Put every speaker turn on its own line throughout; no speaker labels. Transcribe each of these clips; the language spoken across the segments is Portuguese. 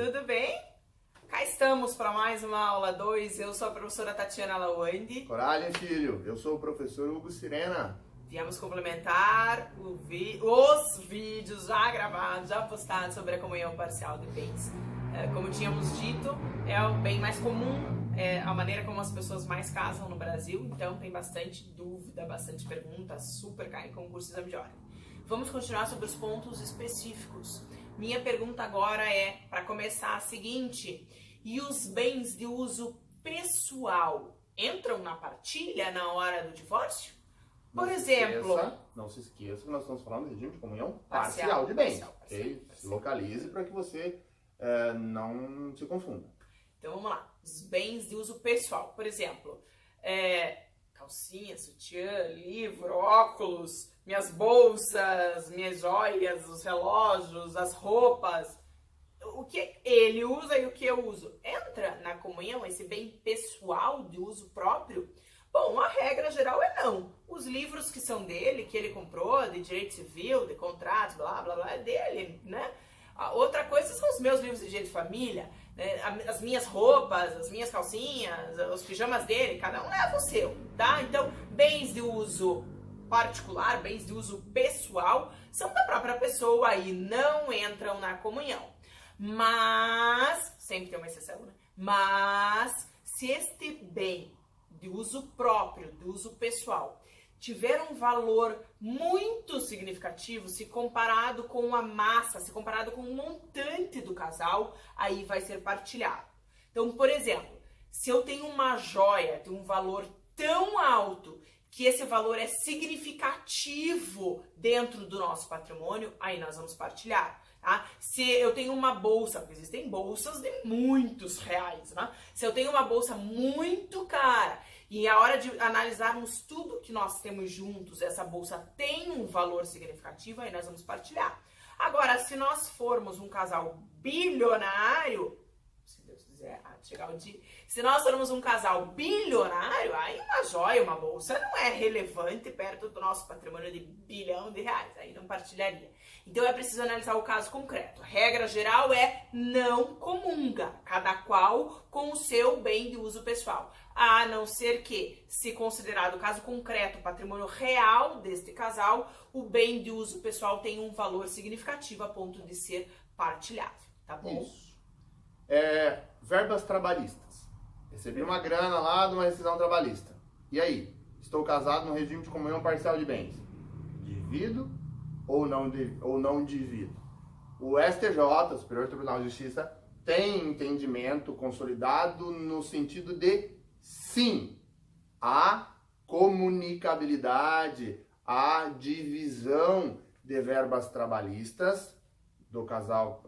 Tudo bem? Cá estamos para mais uma aula 2. Eu sou a professora Tatiana Lawande.
Coragem, filho. Eu sou o professor Hugo Sirena.
Viemos complementar os vídeos já gravados, já postados sobre a comunhão parcial de bens. Como tínhamos dito, é o bem mais comum, é a maneira como as pessoas mais casam no Brasil. Então tem bastante dúvida, bastante pergunta, super cai em concurso de exame de ordem. Vamos continuar sobre os pontos específicos. Minha pergunta agora é, para começar, a seguinte: e os bens de uso pessoal entram na partilha na hora do divórcio? Por exemplo...
Não se esqueça que nós estamos falando de regime de comunhão parcial de bens. Ok? Se localize para que você não se confunda.
Então vamos lá. Os bens de uso pessoal. Por exemplo, calcinha, sutiã, livro, óculos, minhas bolsas, minhas joias, os relógios, as roupas. O que ele usa e o que eu uso entra na comunhão, esse bem pessoal de uso próprio? Bom, a regra geral é não. Os livros que são dele, que ele comprou, de direito civil, de contratos, blá, blá, blá, é dele, né? A outra coisa são os meus livros de direito de família, né? As minhas roupas, as minhas calcinhas, os pijamas dele, cada um leva o seu, tá? Então, bens de uso particular, bens de uso pessoal, são da própria pessoa e não entram na comunhão. Mas, sempre tem uma exceção, né? Mas, se este bem de uso próprio, de uso pessoal, tiver um valor muito significativo, se comparado com a massa, se comparado com o montante do casal, aí vai ser partilhado. Então, por exemplo, se eu tenho uma joia de um valor tão alto que esse valor é significativo dentro do nosso patrimônio, aí nós vamos partilhar. Tá? Se eu tenho uma bolsa, porque existem bolsas de muitos reais, né? Se eu tenho uma bolsa muito cara e a hora de analisarmos tudo que nós temos juntos, essa bolsa tem um valor significativo, aí nós vamos partilhar. Agora, se nós formos um casal bilionário, se Deus quiser chegar o dia, se nós formos um casal bilionário, aí uma joia, uma bolsa não é relevante perto do nosso patrimônio de bilhão de reais, aí não partilharia. Então é preciso analisar o caso concreto. A regra geral é não comunga, cada qual com o seu bem de uso pessoal. A não ser que, se considerado o caso concreto, o patrimônio real deste casal, o bem de uso pessoal tem um valor significativo a ponto de ser partilhado, tá bom?
Isso. Verbas trabalhistas. Recebi uma grana lá de uma rescisão trabalhista. E aí? Estou casado no regime de comunhão parcial de bens. Divido ou não divido? O STJ, o Superior Tribunal de Justiça, tem entendimento consolidado no sentido de sim, a comunicabilidade, a divisão de verbas trabalhistas do casal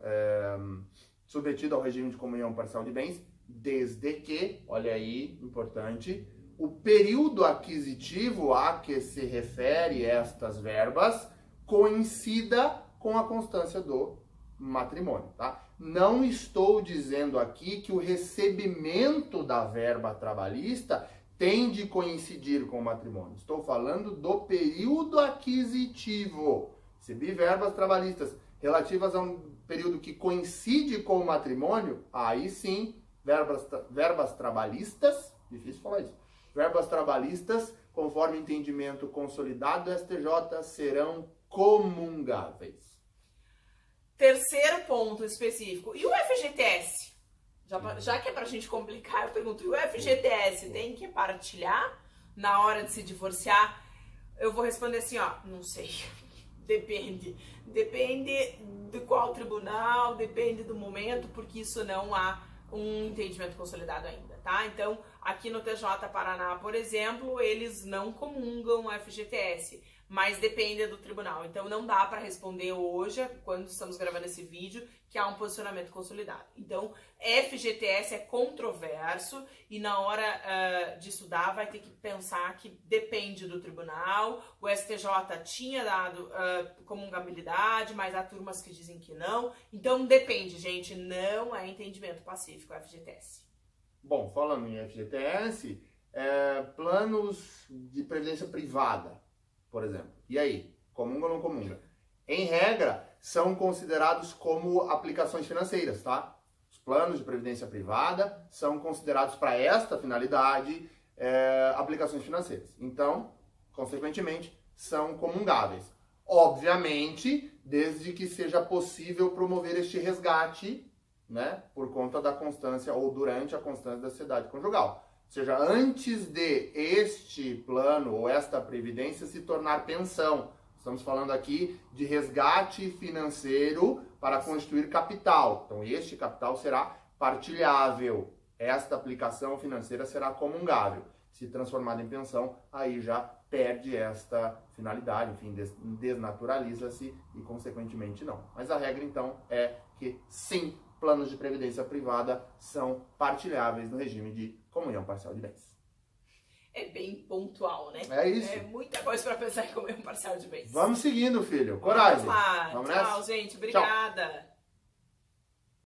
submetido ao regime de comunhão parcial de bens, desde que, olha aí, importante, o período aquisitivo a que se refere estas verbas coincida com a constância do matrimônio, tá? Não estou dizendo aqui que o recebimento da verba trabalhista tem de coincidir com o matrimônio. Estou falando do período aquisitivo. Recebi verbas trabalhistas relativas a um período que coincide com o matrimônio, aí sim, verbas trabalhistas, difícil falar isso, verbas trabalhistas, conforme entendimento consolidado do STJ, serão comungáveis.
Terceiro ponto específico. E o FGTS? Já que é pra gente complicar, eu pergunto, e o FGTS tem que partilhar na hora de se divorciar? Eu vou responder assim, ó, não sei. Depende. Depende de qual tribunal, depende do momento, porque isso não há um entendimento consolidado ainda, tá? Então, aqui no TJ Paraná, por exemplo, eles não comungam o FGTS, mas depende do tribunal. Então, não dá para responder hoje, quando estamos gravando esse vídeo, que há um posicionamento consolidado. Então, FGTS é controverso e na hora de estudar vai ter que pensar que depende do tribunal. O STJ tinha dado comungabilidade, mas há turmas que dizem que não. Então, depende, gente. Não é entendimento pacífico o FGTS.
Bom, falando em FGTS, planos de previdência privada, por exemplo. E aí? Comunga ou não comunga? Em regra, são considerados como aplicações financeiras, tá? planos de previdência privada são considerados para esta finalidade aplicações financeiras. Então, consequentemente, são comungáveis. Obviamente, desde que seja possível promover este resgate, né, por conta da constância ou durante a constância da sociedade conjugal. Ou seja, antes de este plano ou esta previdência se tornar pensão. Estamos falando aqui de resgate financeiro para constituir capital. Então, este capital será partilhável. Esta aplicação financeira será comungável. Se transformada em pensão, aí já perde esta finalidade, enfim, desnaturaliza-se e, consequentemente, não. Mas a regra, então, é que, sim, planos de previdência privada são partilháveis no regime de comunhão parcial de bens.
É bem pontual, né?
É isso.
É muita coisa para pensar em comunhão parcial de bens.
Vamos seguindo, filho. Coragem.
Vamos lá.
Vamos
Tchau,
nessa?
gente. Obrigada.
Tchau.